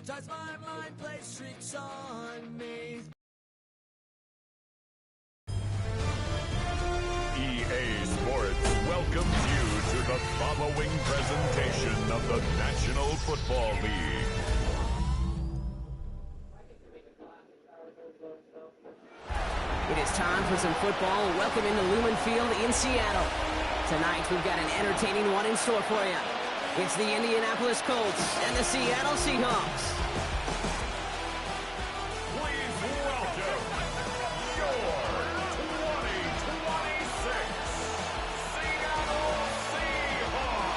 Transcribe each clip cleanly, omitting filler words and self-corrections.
Sometimes my mind plays tricks on me. EA Sports welcomes you to the following presentation of the National Football League. It is time for some football. Welcome into Lumen Field in Seattle. Tonight we've got an entertaining one in store for you. It's the Indianapolis Colts and the Seattle Seahawks. Please welcome your 2026 Seattle Seahawks.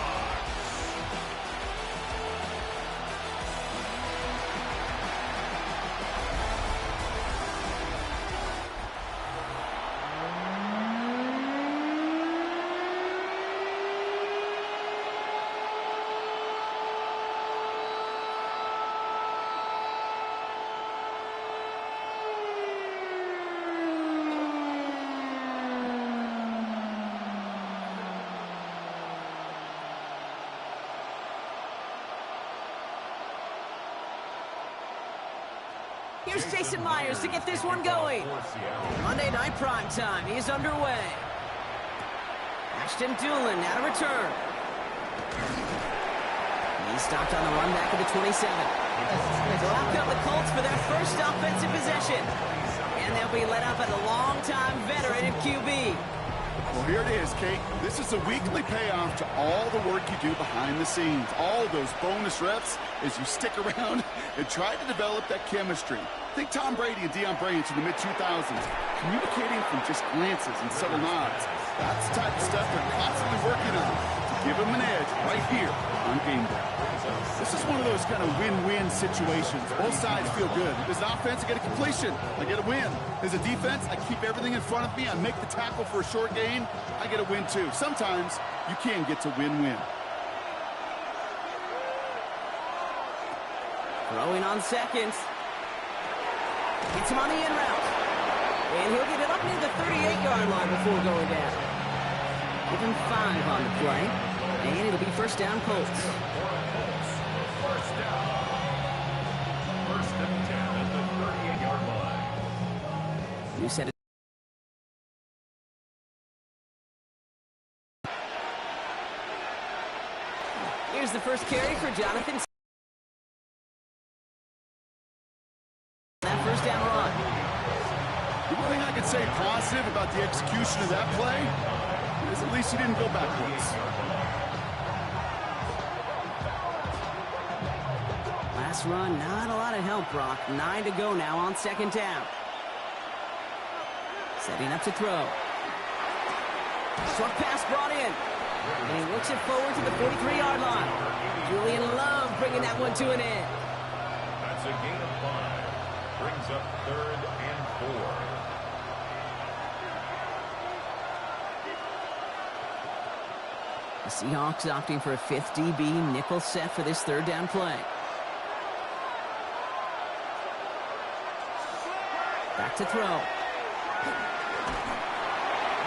Here's Jason Myers to get this one going. Monday Night Primetime is underway. Ashton Doolin out of return. He's stopped on the run back at the 27. So out come the Colts for their first offensive possession. And they'll be led up at a longtime veteran at QB. Well, here it is, Kate. This is a weekly payoff to all the work you do behind the scenes. All those bonus reps as you stick around and try to develop that chemistry. Think Tom Brady and Deion Branch in the mid-2000s, communicating from just glances and subtle nods. That's the type of stuff they're constantly working on to give them an edge right here on game day. This is one of those kind of win-win situations. Both sides feel good. As an offense, I get a completion. I get a win. As a defense, I keep everything in front of me. I make the tackle for a short gain. I get a win, too. Sometimes you can get to win-win. Throwing on seconds. Gets him on the in route. And he'll get it up near the 38-yard line before going down. Give him 5 on the play. And it'll be first down Colts. First down. First and 10 at the 38-yard line. You said it. Here's the first carry for Jonathan. That first down run. The one thing I could say positive about the execution of that play is at least he didn't go backwards. Last run, not a lot of help, Brock. 9 to go now on second down. Setting up to throw. Short pass brought in. And he looks it forward to the 43-yard line. Julian Love bringing that one to an end. That's a gain of 5. Brings up 3rd and 4. The Seahawks opting for a 5th DB nickel set for this third down play. Back to throw.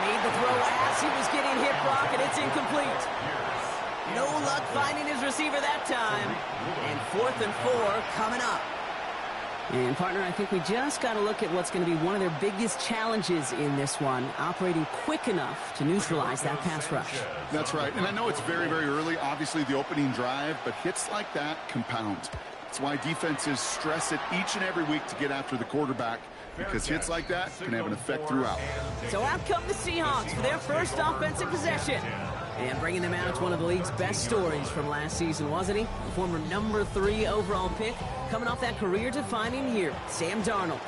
Made the throw as he was getting hit, Brock, and it's incomplete. No luck finding his receiver that time. And 4th and 4 coming up. And, partner, I think we just got to look at what's going to be one of their biggest challenges in this one, operating quick enough to neutralize that pass rush. That's right. And I know it's very, very early, obviously the opening drive, but hits like that compound. That's why defenses stress it each and every week to get after the quarterback, because hits like that can have an effect throughout. So out come the Seahawks for their first offensive possession. And bringing them out, one of the league's best stories from last season, wasn't he? The former number 3 overall pick, coming off that career-defining year, Sam Darnold.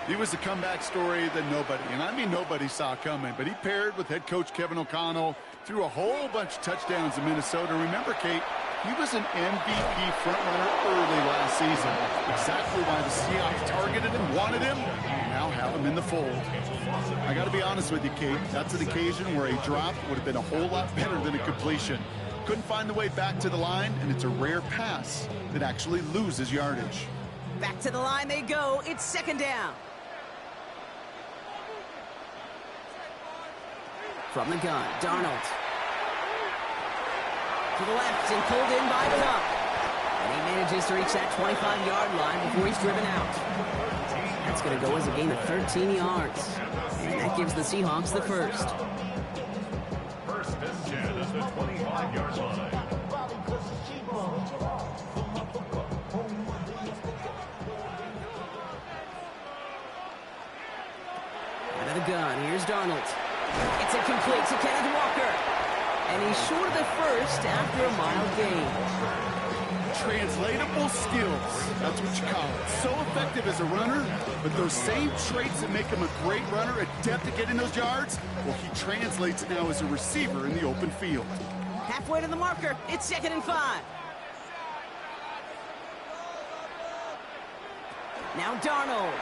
He was a comeback story that nobody, and I mean nobody, saw coming. But he paired with head coach Kevin O'Connell, threw a whole bunch of touchdowns in Minnesota. Remember, Kate, he was an MVP frontrunner early last season. Exactly why the Seahawks targeted him, wanted him, and now have him in the fold. I got to be honest with you, Kate. That's an occasion where a drop would have been a whole lot better than a completion. Couldn't find the way back to the line, and it's a rare pass that actually loses yardage. Back to the line they go. It's second down. From the gun, Darnold. To the left and pulled in by Cup. And he manages to reach that 25-yard line before he's driven out. That's going to go as a gain of 13 yards. And that gives the Seahawks the first. First and 10 at the 25-yard line. Out of the gun, here's Darnold. It's incomplete to Kenneth Walker. And he's short of the first after a mild gain. Translatable skills. That's what you call it. So effective as a runner, but those same traits that make him a great runner, adept at getting those yards, well, he translates it now as a receiver in the open field. Halfway to the marker. It's 2nd and 5. Now Darnold.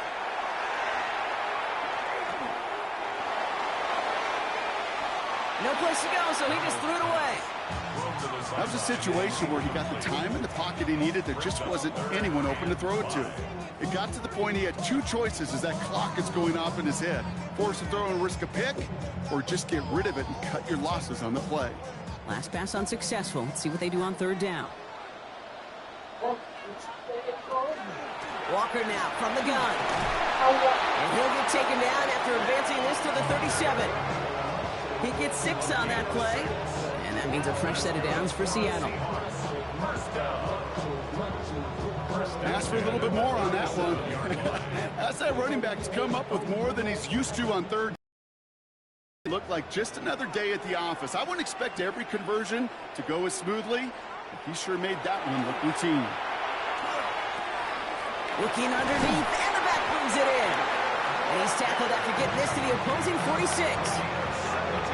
No place to go, so he just threw it away. That was a situation where he got the time in the pocket he needed. There just wasn't anyone open to throw it to. It got to the point he had two choices as that clock is going off in his head. Force a throw and risk a pick, or just get rid of it and cut your losses on the play. Last pass unsuccessful. Let's see what they do on 3rd down. Walker now from the gun. And he'll get taken down after advancing this to the 37. He gets 6 on that play. And that means a fresh set of downs for Seattle. Ask for a little bit more on that one. As that running back's come up with more than he's used to on 3rd. It looked like just another day at the office. I wouldn't expect every conversion to go as smoothly, but he sure made that one look routine. Looking underneath, and the back brings it in. And he's tackled after getting this to the opposing 46.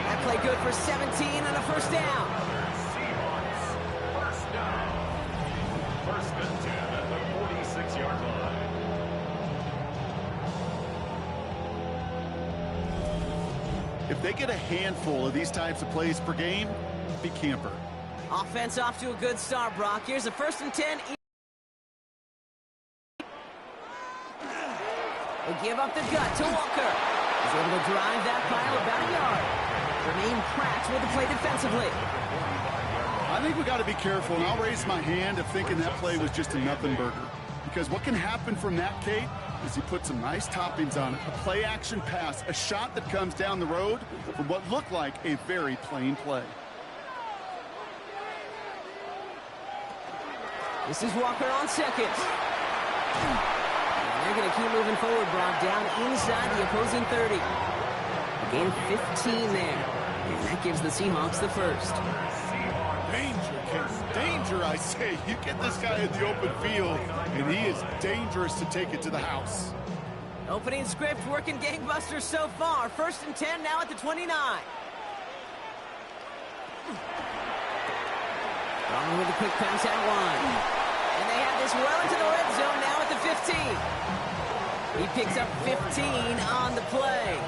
That play good for 17 and a first down. First and 10 at the 46-yard line. If they get a handful of these types of plays per game, be camper. Offense off to a good start, Brock. Here's a 1st and 10. They give up the gut to Walker. He's able to drive that pile about a yard. Remain Pratt with the play defensively. I think we got to be careful, and I'll raise my hand of thinking that play was just a nothing burger. Because what can happen from that, Kate, is he put some nice toppings on it. A play-action pass, a shot that comes down the road from what looked like a very plain play. This is Walker on 2nd. They're going to keep moving forward, Brock, down inside the opposing 30. A gain of 15 there. And that gives the Seahawks the first. Danger, Kate. Danger, I say. You get this guy in the open field, and he is dangerous to take it to the house. Opening script working gangbusters so far. 1st and 10 now at the 29. Wrong with a quick pass out wide. And they have this well into the red zone now at the 15. He picks up 15 on the play.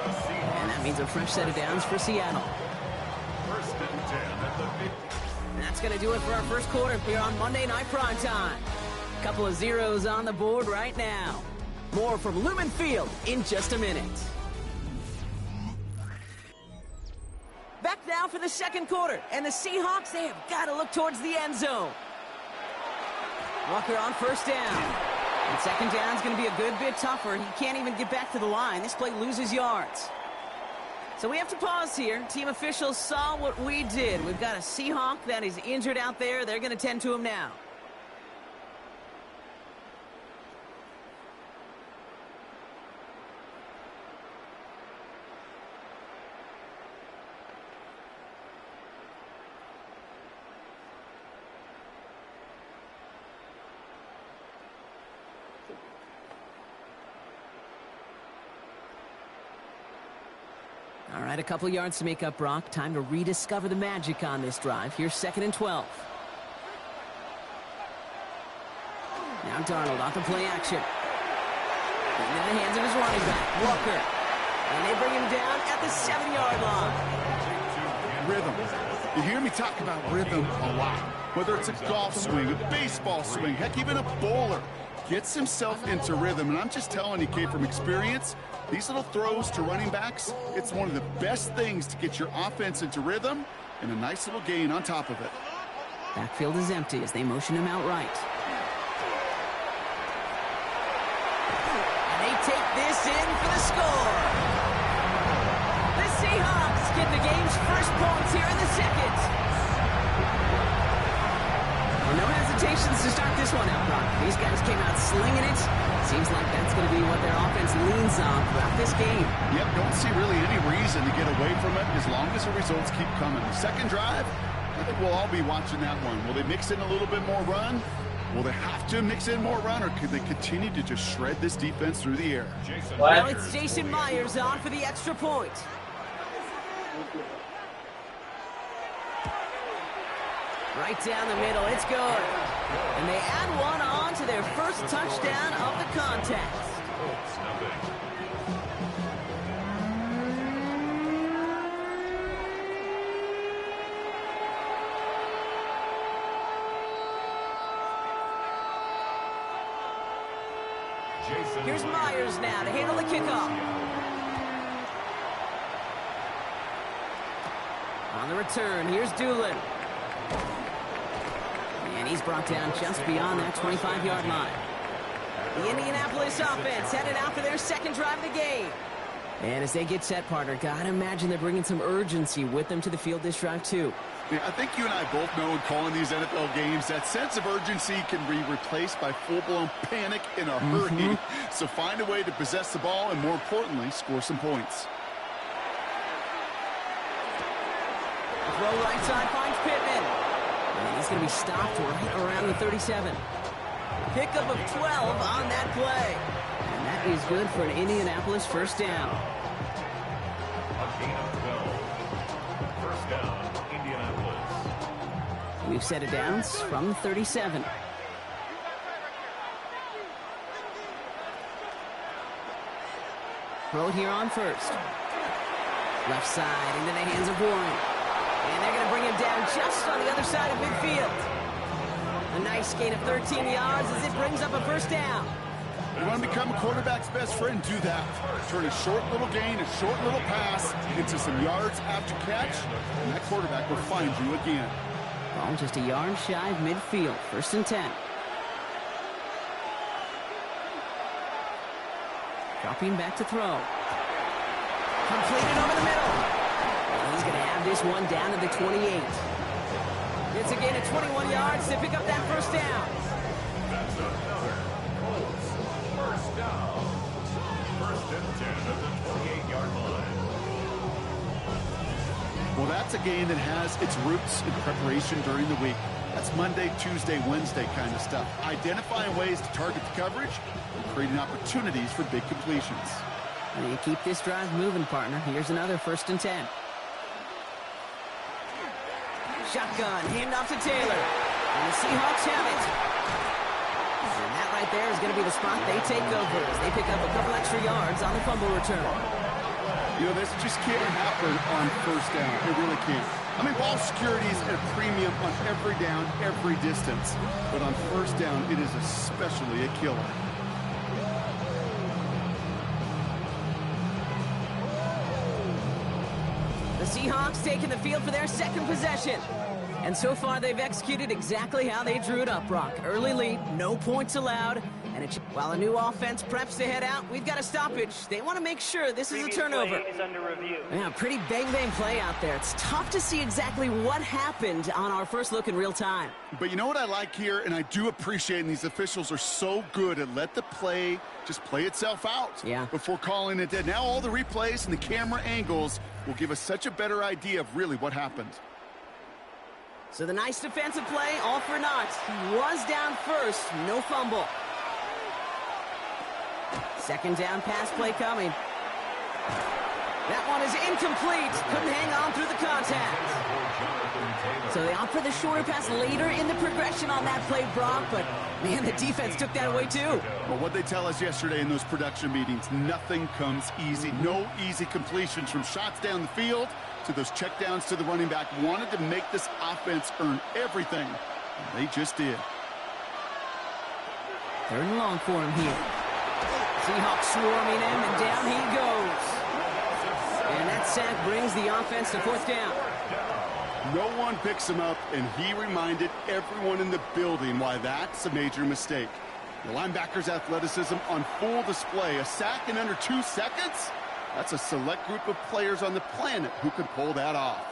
And that means a fresh set of downs for Seattle. First and 10 at the 50. And that's going to do it for our first quarter here on Monday Night Primetime. Couple of zeros on the board right now. More from Lumen Field in just a minute. Back now for the second quarter. And the Seahawks, they have got to look towards the end zone. Walker on 1st down. And 2nd down is going to be a good bit tougher. He can't even get back to the line. This play loses yards. So we have to pause here. Team officials saw what we did. We've got a Seahawk that is injured out there. They're going to tend to him now. All right, a couple yards to make up, Brock. Time to rediscover the magic on this drive. Here's 2nd and 12. Now Darnold off the play action. Into the hands of his running back, Walker. And they bring him down at the 7-yard line. Rhythm. You hear me talk about rhythm a lot. Whether it's a golf swing, a baseball swing, heck, even a bowler. Gets himself into rhythm, and I'm just telling you, Kate, from experience, these little throws to running backs, it's one of the best things to get your offense into rhythm and a nice little gain on top of it. Backfield is empty as they motion him out right. they take this in for the score. The Seahawks get the game's first points here in the second. Well, no hesitations to start this one out, Brock. These guys came out slinging it. Seems like that's going to be what their offense leans on throughout this game. Yep, don't see really any reason to get away from it as long as the results keep coming. The second drive, I think we'll all be watching that one. Will they mix in a little bit more run? Will they have to mix in more run, or could they continue to just shred this defense through the air? Now it's Jason Myers on for the extra point. Right down the middle, it's good. And they add one on to their first touchdown of the contest. Here's Myers now to handle the kickoff. On the return, here's Doolin. And he's brought down just beyond that 25-yard line. The Indianapolis offense headed out for their second drive of the game. And as they get set, partner, gotta imagine they're bringing some urgency with them to the field this drive, too. Yeah, I think you and I both know in calling these NFL games, that sense of urgency can be replaced by full-blown panic in a hurry. So find a way to possess the ball and, more importantly, score some points. Throw right side finds Pittman. And he's going to be stopped right around the 37. Pickup of 12 on that play. And that is good for an Indianapolis first down. A gain of 12. First down, Indianapolis. We've set it downs from the 37. Throw it here on first. Left side into the hands of Warren. And they're going to bring him down just on the other side of midfield. A nice gain of 13 yards as it brings up a first down. You want to become a quarterback's best friend, do that. Turn a short little gain, a short little pass into some yards after catch, and that quarterback will find you again. Ball just a yard shy of midfield. First and 10. Dropping back to throw. Completed over the middle. And he's going to have this one down to the 28. It's a gain of 21 yards to pick up that first down. That's another Colts first down. First and 10 at the 28-yard line. Well, that's a game that has its roots in preparation during the week. That's Monday, Tuesday, Wednesday kind of stuff. Identifying ways to target the coverage and creating opportunities for big completions. And you keep this drive moving, partner. Here's another first and 10. Shotgun, handoff to Taylor. And the Seahawks have it. And that right there is going to be the spot they take over as they pick up a couple extra yards on the fumble return. You know, this just can't happen on first down. It really can't. I mean, ball security is at a premium on every down, every distance. But on first down, it is especially a killer. The Seahawks taking the field for their second possession. And so far, they've executed exactly how they drew it up, Brock. Early lead, no points allowed. And while a new offense preps to head out, we've got a stoppage. They want to make sure this is a turnover. Is under review. Yeah, pretty bang-bang play out there. It's tough to see exactly what happened on our first look in real time. But you know what I like here, and I do appreciate, and these officials are so good at let the play just play itself out before calling it dead. Now all the replays and the camera angles will give us such a better idea of really what happened. So the nice defensive play, all for naught. He was down first, no fumble. Second down pass play coming. That one is incomplete. Couldn't hang on through the contact. So they opt for the shorter pass later in the progression on that play, Brock. But, man, the defense took that away, too. Well, what they tell us yesterday in those production meetings, nothing comes easy. No easy completions from shots down the field to those checkdowns to the running back. Wanted to make this offense earn everything. And they just did. Third and long for him here. Seahawks swarming him, and down he goes. And that sack brings the offense to fourth down. No one picks him up, and he reminded everyone in the building why that's a major mistake. The linebacker's athleticism on full display. A sack in under 2 seconds? That's a select group of players on the planet who could pull that off.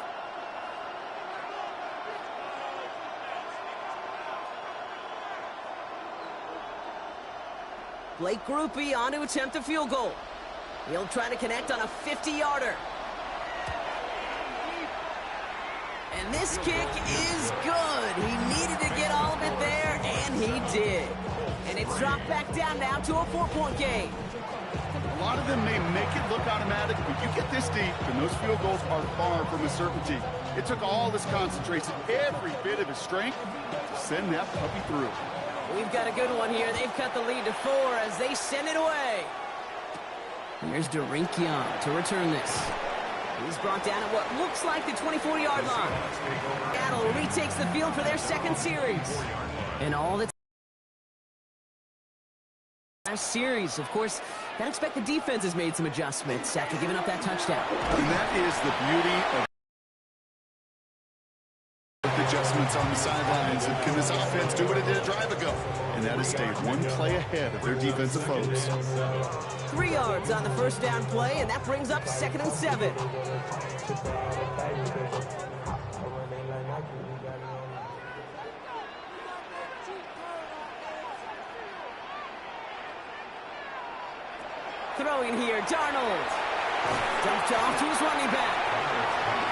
Blake Grupe on to attempt a field goal. He'll try to connect on a 50-yarder. And this kick is good. He needed to get all of it there, and he did. And it's dropped back down now to a 4-point game. A lot of them may make it look automatic, but you get this deep, and those field goals are far from a certainty. It took all his concentration, every bit of his strength, to send that puppy through. We've got a good one here. They've cut the lead to 4 as they send it away. Here's Derink Young to return this. He's brought down at what looks like the 24-yard line. Seattle retakes the field for their second series. And all that's last series, of course, I expect the defense has made some adjustments after giving up that touchdown. And that is the beauty of adjustments on the sidelines. And can this offense do what it did a drive ago? And that is stayed one play ahead of their defensive foes. 3 yards on the first down play, and that brings up 2nd and 7. Throwing here, Darnold. Dumped off to his running back.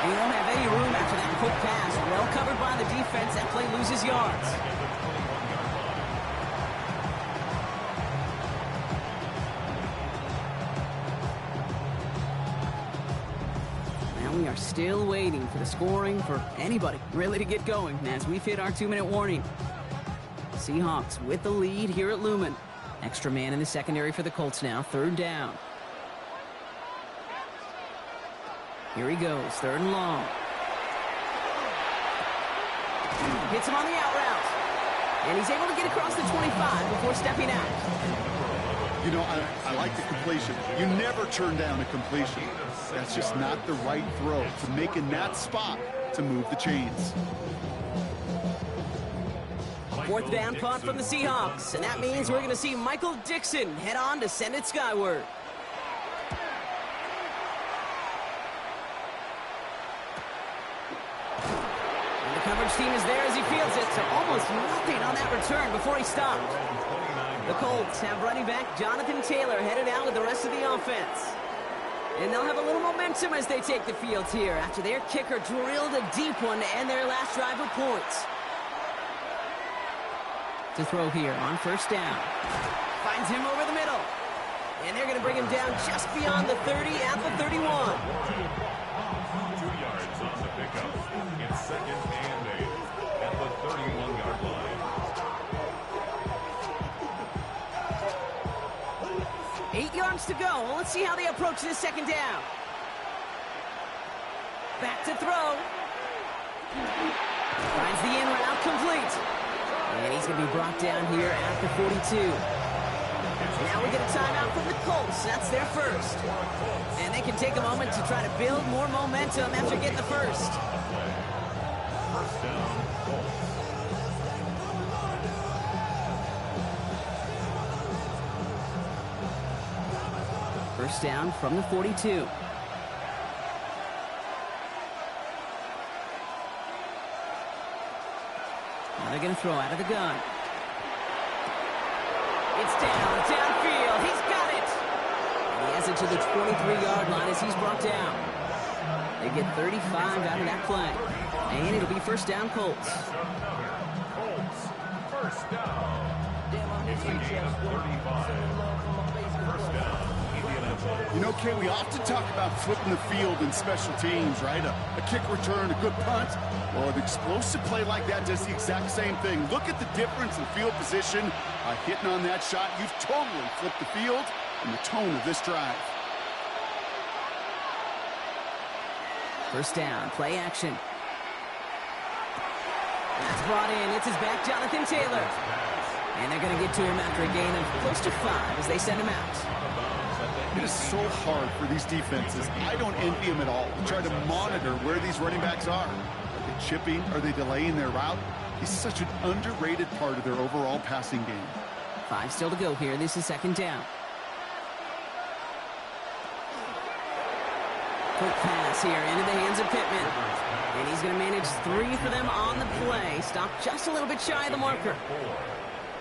He won't have any room after that quick pass. Well covered by the defense. That play loses yards. Now we are still waiting for the scoring for anybody really to get going as we've hit our 2-minute warning. Seahawks with the lead here at Lumen. Extra man in the secondary for the Colts now. 3rd down. Here he goes. 3rd and long. Hits him on the out route. And he's able to get across the 25 before stepping out. You know, I like the completion. You never turn down a completion. That's just not the right throw to make in that spot to move the chains. 4th down punt from the Seahawks. And that means we're going to see Michael Dixon head on to send it skyward. Coverage team is there as he fields it, so almost nothing on that return before he stopped. The Colts have running back Jonathan Taylor headed out with the rest of the offense. And they'll have a little momentum as they take the field here after their kicker drilled a deep one to end their last drive with points. To throw here on 1st down. Finds him over the middle. And they're going to bring him down just beyond the 30 at the 31. 2 yards on the pickup. It's 2nd and 8 at the 31-yard line. 8 yards to go. Well, let's see how they approach this 2nd down. Back to throw. Finds the in route complete. And he's going to be brought down here at the 42. Now we get a timeout from the Colts. That's their first. And they can take a moment to try to build more momentum after getting the first. First down, Colts. First down from the 42. Now they're going to throw out of the gun. It's downfield. He's got it. And he has it to the 23-yard line as he's brought down. They get 35 out of that play. And it'll be first down, Colts. Colts, first down. It's a gain of 35. First down, Indianapolis. You know, Kay, we often talk about flipping the field in special teams, right? A kick return, a good punt. Well, an explosive play like that does the exact same thing. Look at the difference in field position. Hitting on that shot, you've totally flipped the field and the tone of this drive. First down, play action. That's brought in. It's his back, Jonathan Taylor. And they're going to get to him after a gain of close to 5 as they send him out. It is so hard for these defenses. I don't envy them at all. To try to monitor where these running backs are. Are they chipping? Are they delaying their route? He's such an underrated part of their overall passing game. 5 still to go here. This is second down. Quick pass here into the hands of Pittman. And he's going to manage 3 for them on the play. Stop just a little bit shy of the marker.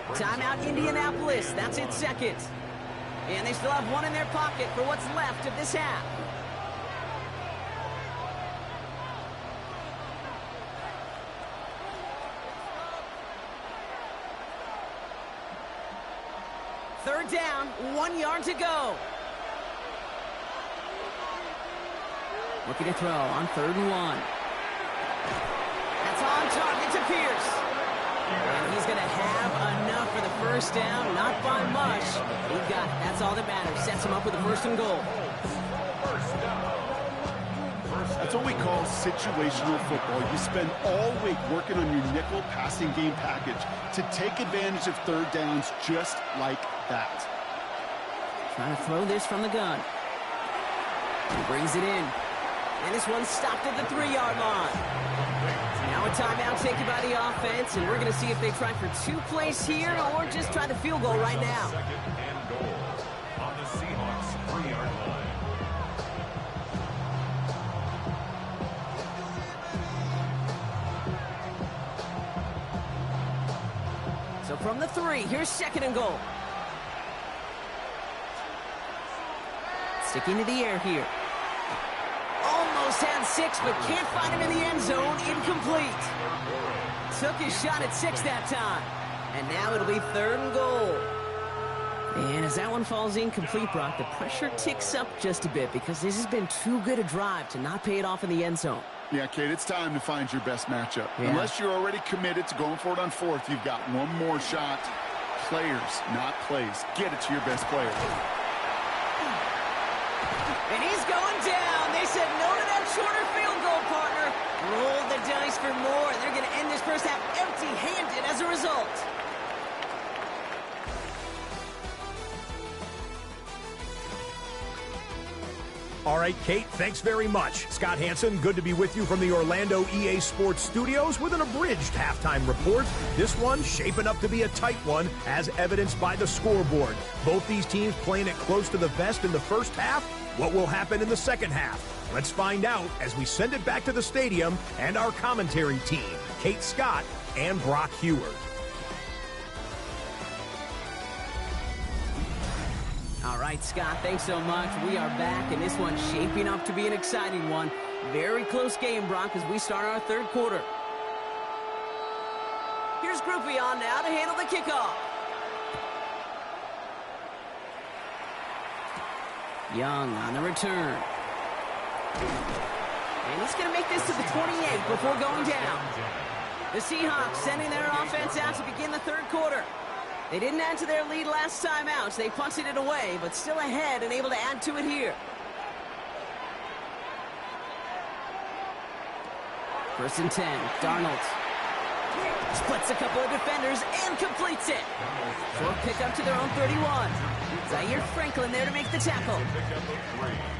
Timeout Indianapolis. That's its second. And they still have 1 in their pocket for what's left of this half. Third down, 1 yard to go. Looking to throw on 3rd and 1. That's on target to Pierce. And he's going to have enough for the first down, not by much. That's all that matters. Sets him up with a 1st and goal. That's what we call situational football. You spend all week working on your nickel passing game package to take advantage of 3rd downs just like that. Trying to throw this from the gun. He brings it in. And this one's stopped at the 3-yard line. Now a timeout taken by the offense, and we're going to see if they try for 2 plays here or just try the field goal right now. 2nd and goal on the Seahawks 3-yard line. So from the 3, here's 2nd and goal. Sticking to the air here. Almost had 6, but can't find him in the end zone. Incomplete. Took his shot at 6 that time. And now it'll be 3rd and goal. And as that one falls incomplete, Brock, the pressure ticks up just a bit because this has been too good a drive to not pay it off in the end zone. Yeah, Kate, it's time to find your best matchup. Yeah. Unless you're already committed to going for it on 4th, you've got 1 more shot. Players, not plays. Get it to your best player. And he's going down. They said no to that shorter field goal, partner. Roll the dice for more. They're going to end this first half empty-handed as a result. All right, Kate, thanks very much. Scott Hansen, good to be with you from the Orlando EA Sports Studios with an abridged halftime report. This one shaping up to be a tight one, as evidenced by the scoreboard. Both these teams playing it close to the vest in the first half. What will happen in the second half? Let's find out as we send it back to the stadium and our commentary team, Kate Scott and Brock Heward. All right, Scott, thanks so much. We are back, and this one's shaping up to be an exciting one. Very close game, Brock, as we start our 3rd quarter. Here's Groupie on now to handle the kickoff. Young on the return. And he's going to make this to the 28 before going down. The Seahawks sending their offense out to begin the 3rd quarter. They didn't add to their lead last time out, so they punted it away, but still ahead and able to add to it here. 1st and 10, Darnold. Splits a couple of defenders and completes it. Short pickup to their own 31. Zaire Franklin there to make the tackle.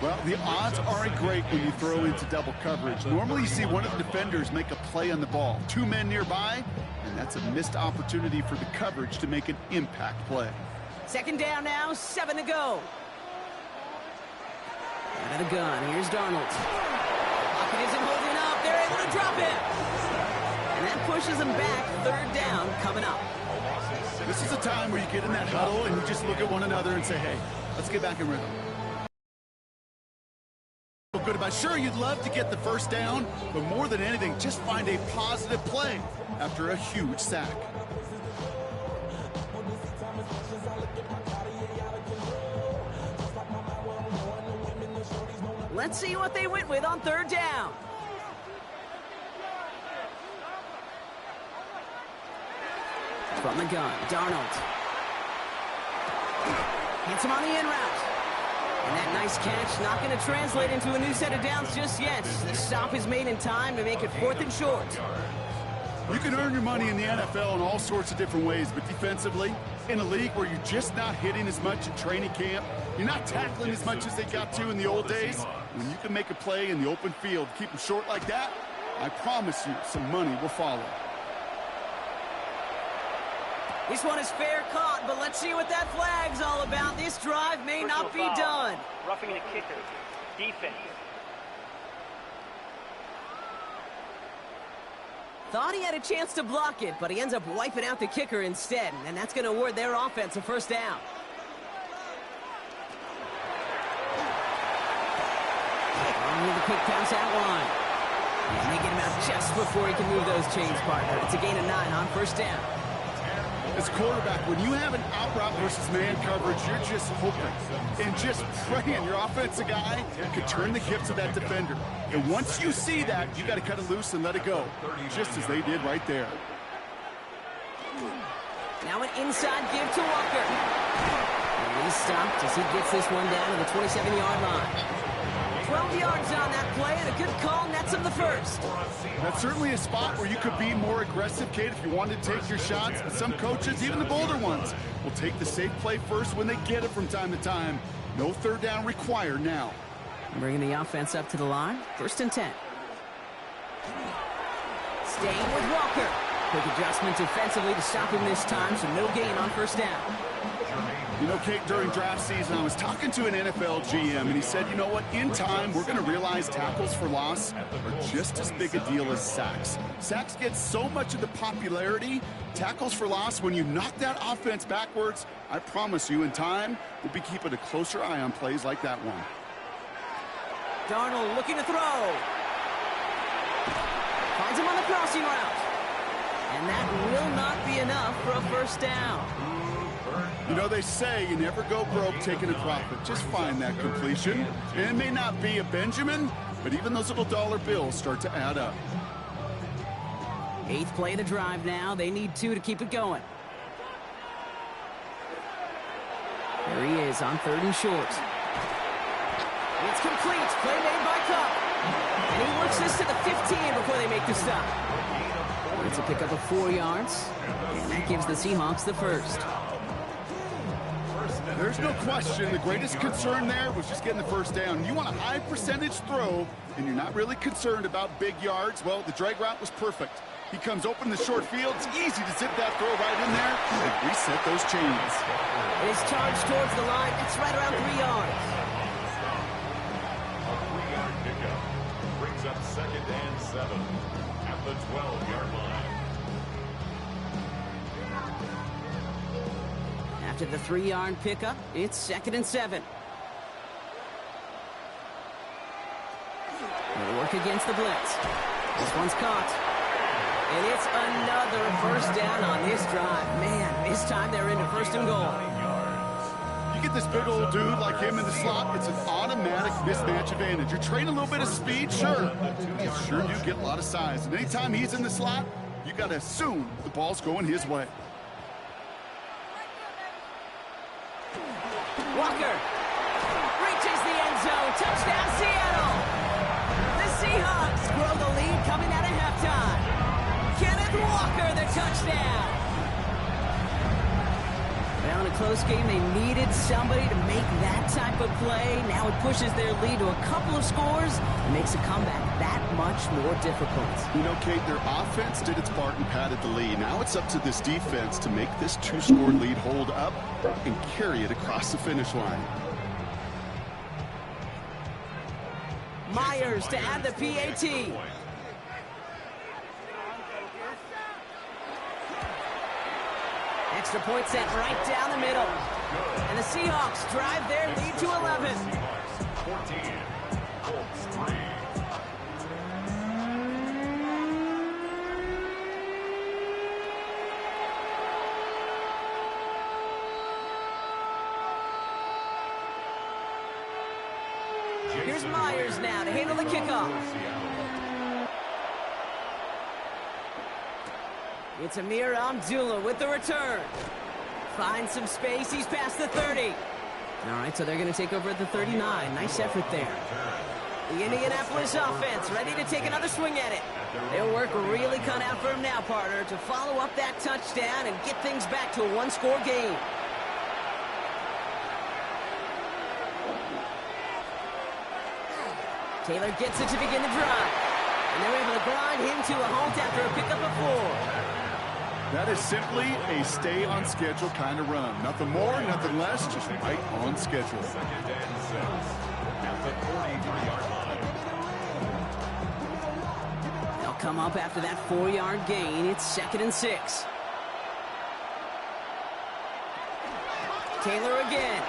Well, the odds aren't great when you throw into double coverage. Normally you see one of the defenders make a play on the ball. 2 men nearby, and that's a missed opportunity for the coverage to make an impact play. 2nd down now, 7 to go. Out of the gun, here's Darnold. Pocket isn't holding up, they're able to drop it. And that pushes them back, 3rd down coming up. This is a time where you get in that huddle and you just look at one another and say, hey, let's get back in rhythm. Good about sure you'd love to get the 1st down, but more than anything, just find a positive play after a huge sack. Let's see what they went with on 3rd down. From the gun, Darnold. Hits him on the in route. And that nice catch not going to translate into a new set of downs just yet. The stop is made in time to make it 4th and short. You can earn your money in the NFL in all sorts of different ways, but defensively, in a league where you're just not hitting as much in training camp, you're not tackling as much as they got to in the old days, when you can make a play in the open field, keep them short like that, I promise you some money will follow. This one is fair caught, but let's see what that flag's all about. This drive may not be done. Roughing the kicker. Defense. Thought he had a chance to block it, but he ends up wiping out the kicker instead, and that's going to award their offense a first down. On with the quick pass outline. And they get him out just before he can move those chains, partner. It's a gain of 9 on first down. As quarterback, when you have an out route versus man coverage, you're just hoping and just praying your offensive guy can turn the hips of that defender. And once you see that, you got to cut it loose and let it go, just as they did right there. Now an inside give to Walker. And he's stopped as he gets this one down to the 27-yard line. 12 yards on that play, and a good call nets him the first. That's certainly a spot where you could be more aggressive, Kate, if you wanted to take your shots. But some coaches, even the bolder ones, will take the safe play first when they get it from time to time. No third down required now. Bringing the offense up to the line. 1st and 10. Staying with Walker. Quick adjustment defensively to stop him this time, so no gain on first down. You know, Kate, during draft season, I was talking to an NFL GM, and he said, you know what, in time, we're going to realize tackles for loss are just as big a deal as sacks. Sacks get so much of the popularity. Tackles for loss, when you knock that offense backwards, I promise you, in time, we'll be keeping a closer eye on plays like that one. Darnold looking to throw. Finds him on the crossing route. And that will not be enough for a first down. You know, they say you never go broke taking a profit. Just find that completion. And it may not be a Benjamin, but even those little dollar bills start to add up. 8th play of the drive now. They need 2 to keep it going. There he is on 3rd and short. It's complete. Play made by Cup. And he works this to the 15 before they make the stop. It's a pickup of 4 yards. And that gives the Seahawks the first. There's no question the greatest concern there was just getting the first down. You want a high percentage throw, and you're not really concerned about big yards. Well, the drag route was perfect. He comes open the short field. It's easy to zip that throw right in there and reset those chains. His charge towards the line. That's right around 3 yards. A 3-yard pickup brings up 2nd and 7 at the 12-yard line. After the 3-yard pickup, it's 2nd and 7. They'll work against the blitz. This one's caught. And it's another first down on this drive. Man, this time they're into 1st and goal. You get this big old dude like him in the slot, it's an automatic mismatch advantage. You're trading a little bit of speed, sure. You sure do get a lot of size. And anytime he's in the slot, you got to assume the ball's going his way. Walker reaches the end zone. Touchdown, Seattle. The Seahawks grow the lead coming out of halftime. Kenneth Walker, the touchdown. Well, in a close game, they needed somebody to make that type of play. Now it pushes their lead to a couple of scores and makes a comeback that much more difficult. You know, Kate, their offense did its part and padded the lead. Now it's up to this defense to make this 2-score lead hold up and carry it across the finish line. Myers to add the PAT. Extra point sent right down the middle. And the Seahawks drive their lead to 11. 14, Colts 3. Here's Myers now to handle the kickoff. It's Amir Abdullah with the return. Finds some space. He's past the 30. All right, so they're going to take over at the 39. Nice effort there. The Indianapolis offense ready to take another swing at it. Their work really cut out for him now, partner, to follow up that touchdown and get things back to a 1-score game. Taylor gets it to begin the drive. And they're able to grind him to a halt after a pickup of 4. That is simply a stay-on-schedule kind of run. Nothing more, nothing less, just right on schedule. Second and 6 at the 43-yard line. They'll come up after that 4-yard gain. It's 2nd and 6. Taylor again.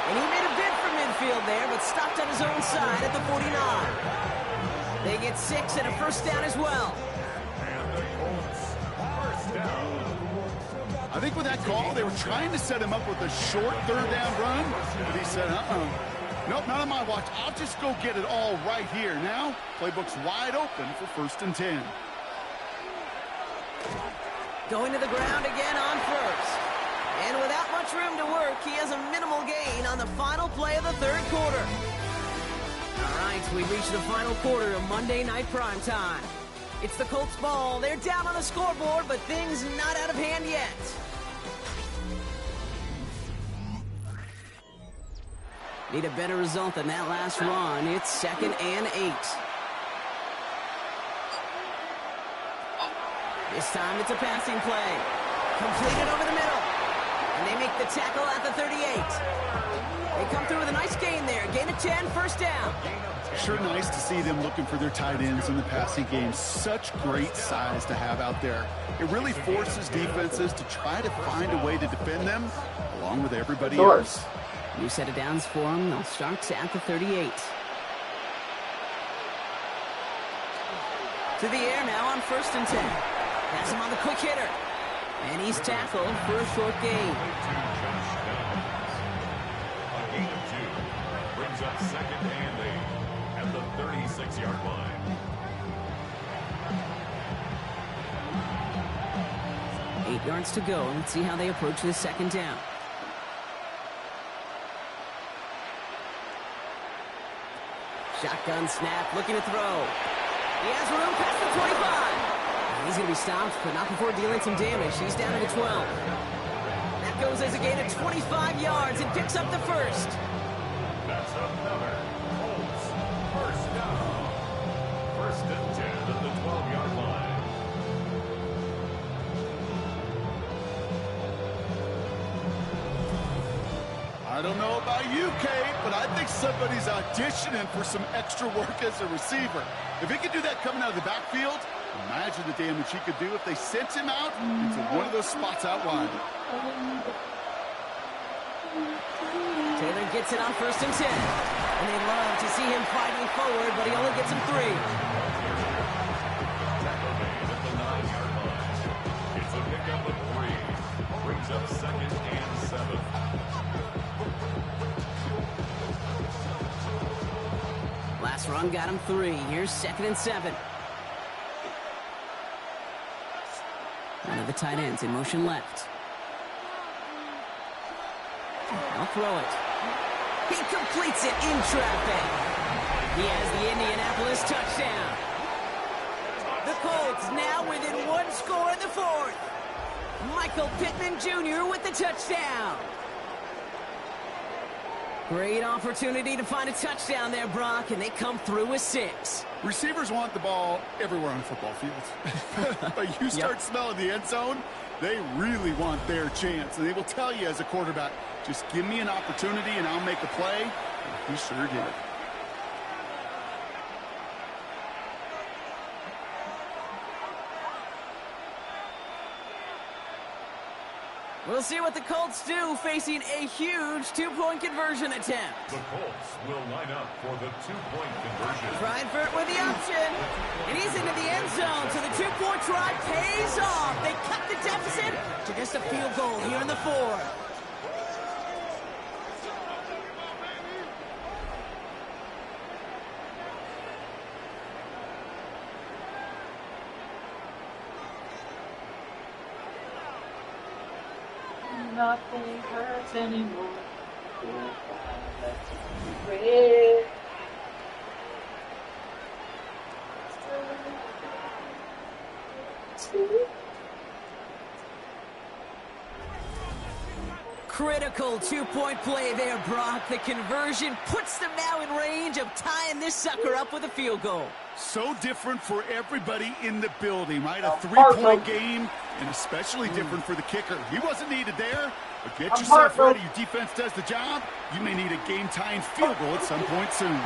And he made a bid for midfield there, but stopped on his own side at the 49. They get 6 and a first down as well. And the Colts, first down. I think with that call, they were trying to set him up with a short third-down run, but he said, nope, not on my watch. I'll just go get it all right here. Now, playbook's wide open for 1st and 10. Going to the ground again on first. And without much room to work, he has a minimal gain on the final play of the 3rd quarter. All right, we've reached the final quarter of Monday Night Primetime. It's the Colts ball. They're down on the scoreboard, but things not out of hand yet. Need a better result than that last run. It's 2nd and 8. This time it's a passing play. Completed over the middle. And they make the tackle at the 38. They come through with a nice gain there. Gain of 10, first down. Sure nice to see them looking for their tight ends in the passing game. Such great size to have out there. It really forces defenses to try to find a way to defend them along with everybody else. New set of downs for them. They'll start at the 38. To the air now on 1st and 10. Pass him on the quick hitter. And he's tackled for a short gain. A gain of 2 brings up 2nd and 8 at the 36-yard line. Eight yards to go. Let's see how they approach this 2nd down. Shotgun snap, looking to throw. He has room past the 25. He's going to be stopped, but not before dealing some damage. He's down to the 12. That goes as a gain of 25 yards and picks up the 1st. That's another Colts first down. 1st and 10 at the 12-yard line. I don't know about you, Kate, but I think somebody's auditioning for some extra work as a receiver. If he could do that coming out of the backfield, imagine the damage he could do if they sent him out into one of those spots out wide. Taylor gets it on 1st and 10. And they love to see him fighting forward, but he only gets him 3. Tackle made at the 9-yard line. It's a pickup of 3. Brings up 2nd and 7. Last run got him 3. Here's 2nd and 7. One of the tight ends in motion left. I'll throw it. He completes it in traffic. He has the Indianapolis touchdown. The Colts now within 1 score in the 4th. Michael Pittman Jr. with the touchdown. Great opportunity to find a touchdown there, Brock, and they come through with 6. Receivers want the ball everywhere on a football field. But you start smelling the end zone, they really want their chance. And they will tell you as a quarterback, just give me an opportunity and I'll make a play. And he sure did. We'll see what the Colts do facing a huge 2-point conversion attempt. The Colts will line up for the 2-point conversion. Bradford with the option. And he's into the end zone, so the 2-point try pays off. They cut the deficit to just a field goal here in the 4th. Nothing hurts anymore. Red. Critical two-point play there, Brock. The conversion puts them now in range of tying this sucker up with a field goal. So different for everybody in the building, right? A three-point game, and especially different for the kicker. He wasn't needed there, but get yourself ready. Your defense does the job. You may need a game-tying field goal at some point soon.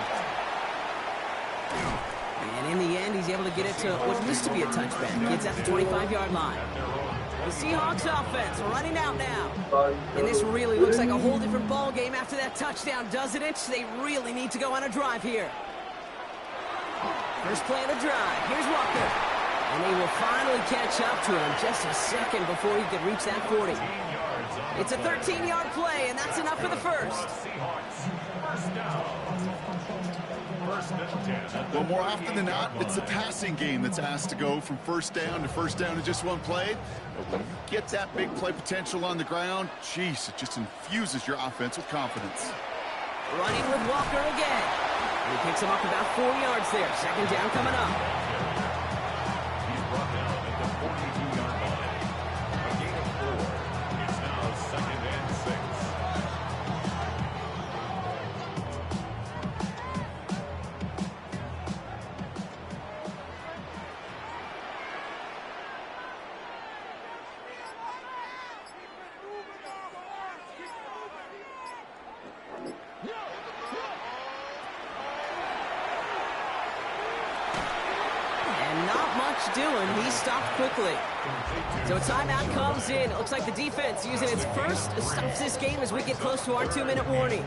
And in the end, he's able to get it to what used to be a touchback. Gets at the 25-yard line. The Seahawks offense running out now. And this really looks like a whole different ball game after that touchdown, doesn't it? They really need to go on a drive here. First play of the drive. Here's Walker. And they will finally catch up to him just a second before he could reach that 40. It's a 13-yard play, and that's enough for the first. Well, more often than not, it's the passing game that's asked to go from first down to just one play. But when you get that big play potential on the ground, geez, it just infuses your offense with confidence. Running with Walker again. He picks him up about 4 yards there. Second down coming up. He's brought down at the 42-yard line. A gain of 4. It's now 2nd and 6. Doing, he stopped quickly. So a timeout comes in. It looks like the defense using its first stops this game as we get close to our 2-minute warning.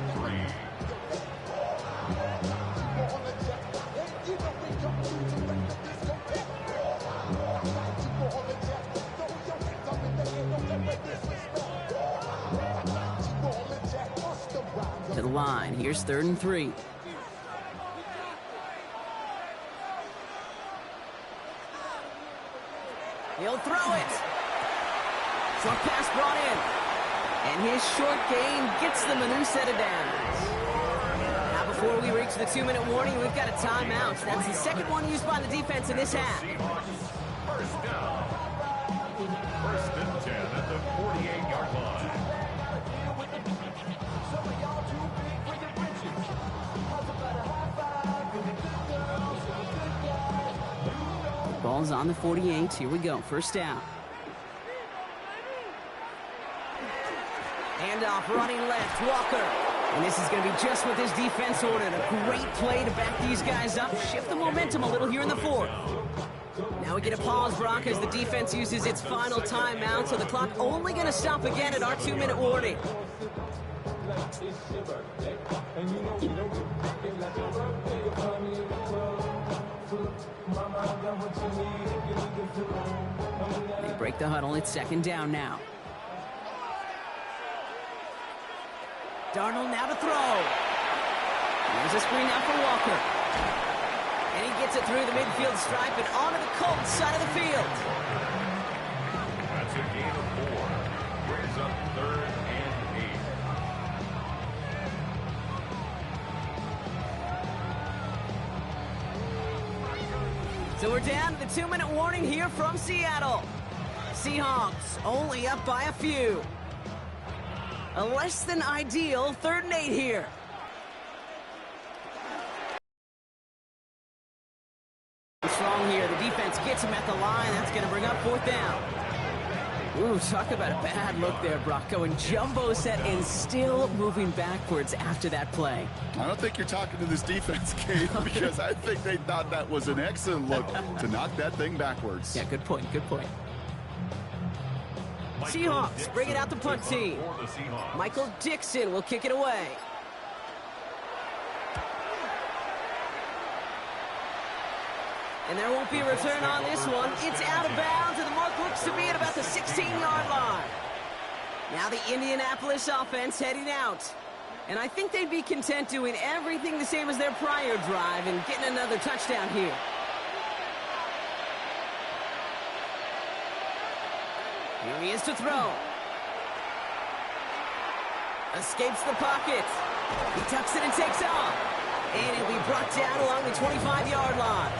To the line. Here's 3rd and 3. He'll throw it. Short pass brought in. And his short gain gets them a new set of downs. Now before we reach the 2-minute warning, we've got a timeout. That's the second one used by the defense in this half. First down. 1st and 10 at the 48-yard line. Ball's on the 48. Here we go. First down. Handoff running left. Walker. And this is going to be just what this defense ordered. A great play to back these guys up. Shift the momentum a little here in the 4th. Now we get a pause, Brock, as the defense uses its final timeout. So the clock only going to stop again at our 2-minute warning. They break the huddle. It's 2nd down now. Darnold now to throw. There's a screen now for Walker. And he gets it through the midfield stripe and onto the Colts side of the field. That's a gain of 4. Brings up 3rd and 8. So we're down to the 2-minute warning here from Seattle. Seahawks only up by a few. A less than ideal 3rd and 8 here. Strong here. The defense gets him at the line. That's going to bring up 4th down. Ooh, talk about a bad look there, Brock. Going jumbo set and still moving backwards after that play. I don't think you're talking to this defense, Kate, because I think they thought that was an excellent look to knock that thing backwards. Yeah, good point, good point. Seahawks bring it out the punt team. Michael Dixon will kick it away. And there won't be a return on this one. It's out of bounds, and the mark looks to be at about the 16-yard line. Now the Indianapolis offense heading out. And I think they'd be content doing everything the same as their prior drive and getting another touchdown here. Here he is to throw. Escapes the pocket. He tucks it and takes off. And he'll be brought down along the 25-yard line.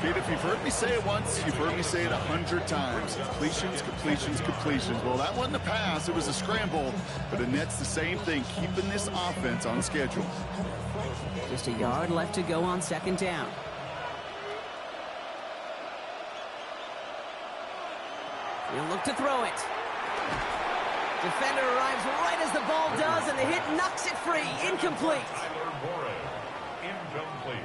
Kate, if you've heard me say it once, you've heard me say it 100 times. Completions, completions, completions. Well, that wasn't a pass. It was a scramble. But Annette's the same thing, keeping this offense on schedule. Just a yard left to go on second down. He'll look to throw it. Defender arrives right as the ball does, and the hit knocks it free. Incomplete. Incomplete.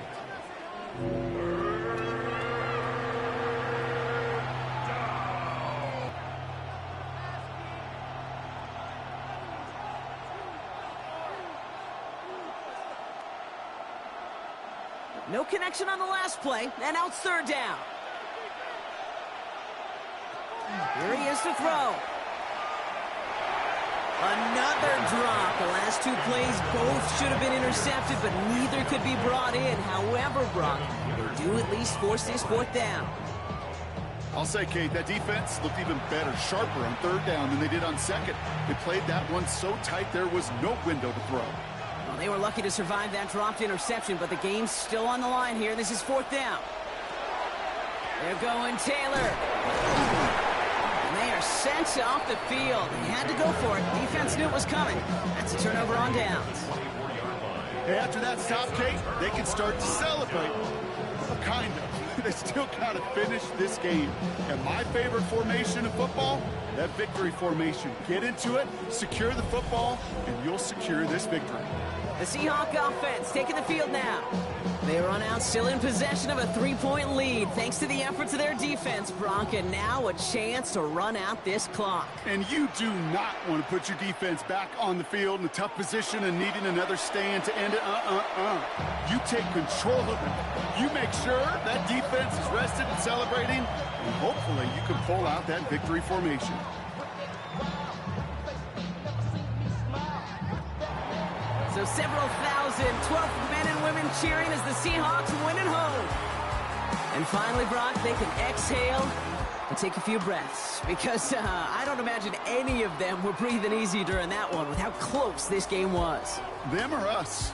No connection on the last play, and now it's third down. Here he is to throw. Another drop. The last two plays both should have been intercepted, but neither could be brought in. However, Brock, they do at least force this fourth down. I'll say, Kate, that defense looked even better, sharper on third down than they did on second. They played that one so tight there was no window to throw. Well, they were lucky to survive that dropped interception, but the game's still on the line here. This is fourth down. They're going Taylor. And they are sent off the field. They had to go for it. Defense knew it was coming. That's a turnover on downs. Hey, after that stop, Kate, they can start to celebrate. Kind of. They still got to finish this game. And my favorite formation in football, that victory formation. Get into it, secure the football, and you'll secure this victory. The Seahawks offense taking the field now. They run out still in possession of a 3-point lead thanks to the efforts of their defense, Brock, and now a chance to run out this clock. And you do not want to put your defense back on the field in a tough position and needing another stand to end it. You take control of it. You make sure that defense is rested and celebrating, and hopefully you can pull out that victory formation. So several thousand 12th men and women cheering as the Seahawks win at home. And finally, Brock, they can exhale and take a few breaths. Because I don't imagine any of them were breathing easy during that one with how close this game was. Them or us?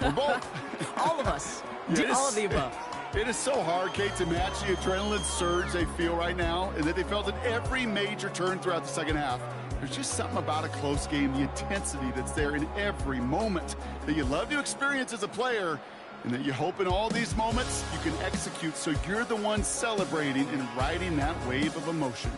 We're both. All of us. Yeah, all of the above. It is so hard, Kate, to match the adrenaline surge they feel right now and that they felt at every major turn throughout the second half. There's just something about a close game, the intensity that's there in every moment that you love to experience as a player, and that you hope in all these moments you can execute so you're the one celebrating and riding that wave of emotion.